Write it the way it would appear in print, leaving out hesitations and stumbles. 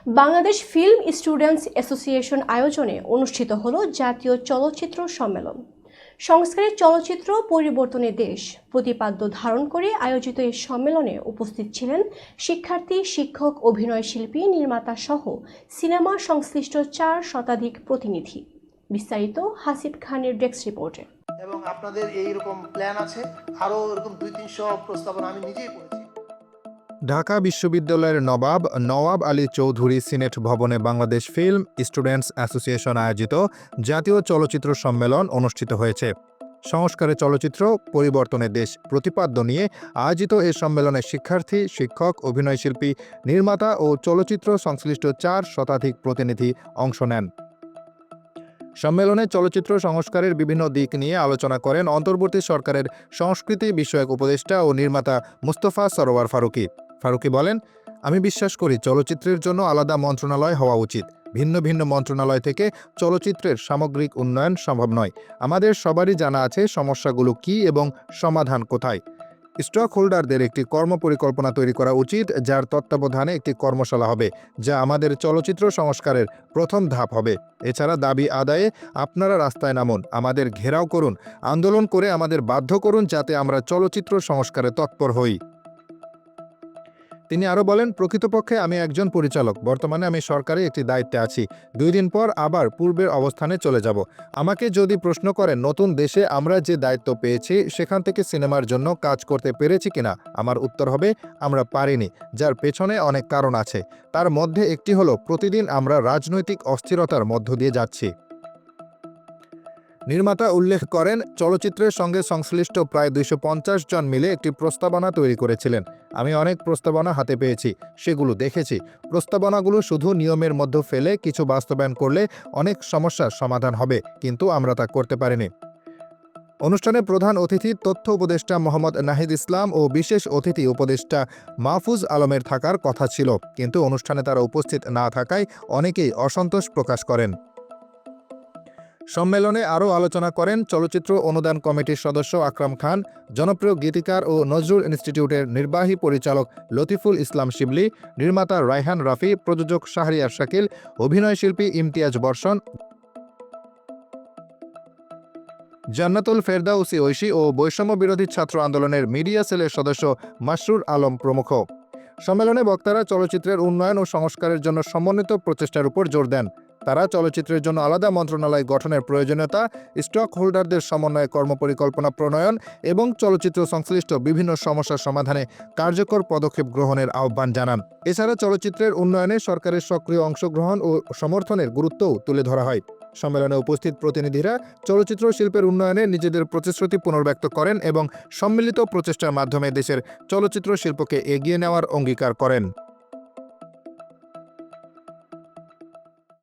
Bangladesh film students association আয়োজনে অনুষ্ঠিত হলো জাতীয় চলচ্চিত্র সম্মেলন। সংস্কারের চলচ্চিত্র পরিবর্তনের দেশ প্রতিপাদ্য ধারণ করে আয়োজিত এই সম্মেলনে উপস্থিত ছিলেন শিক্ষার্থী, শিক্ষক, অভিনয় শিল্পী, নির্মাতা সহ সিনেমা সংশ্লিষ্ট 4 শতাধিক প্রতিনিধি। বিস্তারিত হাসিব খানের ডেস্ক রিপোর্টে। এবং আপনাদের এইরকম প্ল্যান আছে, আরও এরকম 200-300 প্রস্তাবনা আমি নিজেই পড়েছি। ঢাকা বিশ্ববিদ্যালয়ের নওয়াব আলী চৌধুরী সিনেট ভবনে বাংলাদেশ ফিল্ম স্টুডেন্টস অ্যাসোসিয়েশন আয়োজিত জাতীয় চলচ্চিত্র সম্মেলন অনুষ্ঠিত হয়েছে। সংস্কারে চলচ্চিত্র পরিবর্তনের দেশ প্রতিপাদ্য নিয়ে আয়োজিত এ সম্মেলনে শিক্ষার্থী, শিক্ষক, অভিনয়শিল্পী, নির্মাতা ও চলচ্চিত্র সংশ্লিষ্ট 4 শতাধিক প্রতিনিধি অংশ নেন। সম্মেলনে চলচ্চিত্র সংস্কারের বিভিন্ন দিক নিয়ে আলোচনা করেন অন্তর্বর্তী সরকারের সংস্কৃতি বিষয়ক উপদেষ্টা ও নির্মাতা মুস্তফা সরোয়ার ফারুকী বলেন, আমি বিশ্বাস করি চলচ্চিত্রের জন্য আলাদা মন্ত্রণালয় হওয়া উচিত। ভিন্ন ভিন্ন মন্ত্রণালয় থেকে চলচ্চিত্রের সামগ্রিক উন্নয়ন সম্ভব নয়। আমাদের সবারই জানা আছে সমস্যাগুলো কী এবং সমাধান কোথায়। স্টক হোল্ডারদের একটি কর্মপরিকল্পনা তৈরি করা উচিত, যার তত্ত্বাবধানে একটি কর্মশালা হবে, যা আমাদের চলচ্চিত্র সংস্কারের প্রথম ধাপ হবে। এছাড়া দাবি আদায়ে আপনারা রাস্তায় নামুন, আমাদের ঘেরাও করুন, আন্দোলন করে আমাদের বাধ্য করুন, যাতে আমরা চলচ্চিত্র সংস্কারে তৎপর হই। তিনি আরও বলেন, প্রকৃতপক্ষে আমি একজন পরিচালক, বর্তমানে আমি সরকারি একটি দায়িত্বে আছি। 2 দিন পর আবার পূর্বের অবস্থানে চলে যাব। আমাকে যদি প্রশ্ন করেন নতুন দেশে আমরা যে দায়িত্ব পেয়েছি সেখান থেকে সিনেমার জন্য কাজ করতে পেরেছি কিনা, আমার উত্তর হবে আমরা পারিনি, যার পেছনে অনেক কারণ আছে। তার মধ্যে একটি হলো প্রতিদিন আমরা রাজনৈতিক অস্থিরতার মধ্য দিয়ে যাচ্ছি। নির্মাতা উল্লেখ করেন, চলচ্চিত্রের সঙ্গে সংশ্লিষ্ট প্রায় 250 জন মিলে একটি প্রস্তাবনা তৈরি করেছিলেন। আমি অনেক প্রস্তাবনা হাতে পেয়েছি, সেগুলো দেখেছি। প্রস্তাবনাগুলো শুধু নিয়মের মধ্যে ফেলে কিছু বাস্তবায়ন করলে অনেক সমস্যার সমাধান হবে, কিন্তু আমরা তা করতে পারিনি। অনুষ্ঠানে প্রধান অতিথি তথ্য উপদেষ্টা মোহাম্মদ নাহিদ ইসলাম ও বিশেষ অতিথি উপদেষ্টা মাহফুজ আলমের থাকার কথা ছিল, কিন্তু অনুষ্ঠানে তারা উপস্থিত না থাকায় অনেকেই অসন্তোষ প্রকাশ করেন। সম্মেলনে আরও আলোচনা করেন চলচ্চিত্র অনুদান কমিটির সদস্য আকরাম খান, জনপ্রিয় গীতিকার ও নজরুল ইনস্টিটিউটের নির্বাহী পরিচালক লতিফুল ইসলাম শিবলি, নির্মাতা রায়হান রাফি, প্রযোজক শাহরিয়ার শাকিল, অভিনয়শিল্পী ইমতিয়াজ বর্ষণ, জান্নাতুল ফেরদাউসি ঐশী ও বৈষম্য বিরোধী ছাত্র আন্দোলনের মিডিয়া সেলের সদস্য মাসরুর আলম প্রমুখ। সম্মেলনে বক্তারা চলচ্চিত্রের উন্নয়ন ও সংস্কারের জন্য সমন্বিত প্রচেষ্টার উপর জোর দেন। তারা চলচ্চিত্রের জন্য আলাদা মন্ত্রণালয় গঠনের প্রয়োজনীয়তা, স্টক হোল্ডারদের সমন্বয়ে কর্মপরিকল্পনা প্রণয়ন এবং চলচ্চিত্র সংশ্লিষ্ট বিভিন্ন সমস্যার সমাধানে কার্যকর পদক্ষেপ গ্রহণের আহ্বান জানান। এছাড়া চলচ্চিত্রের উন্নয়নে সরকারের সক্রিয় অংশগ্রহণ ও সমর্থনের গুরুত্বও তুলে ধরা হয়। সম্মেলনে উপস্থিত প্রতিনিধিরা চলচ্চিত্র শিল্পের উন্নয়নে নিজেদের প্রতিশ্রুতি পুনর্ব্যক্ত করেন এবং সম্মিলিত প্রচেষ্টার মাধ্যমে দেশের চলচ্চিত্র শিল্পকে এগিয়ে নেওয়ার অঙ্গীকার করেন।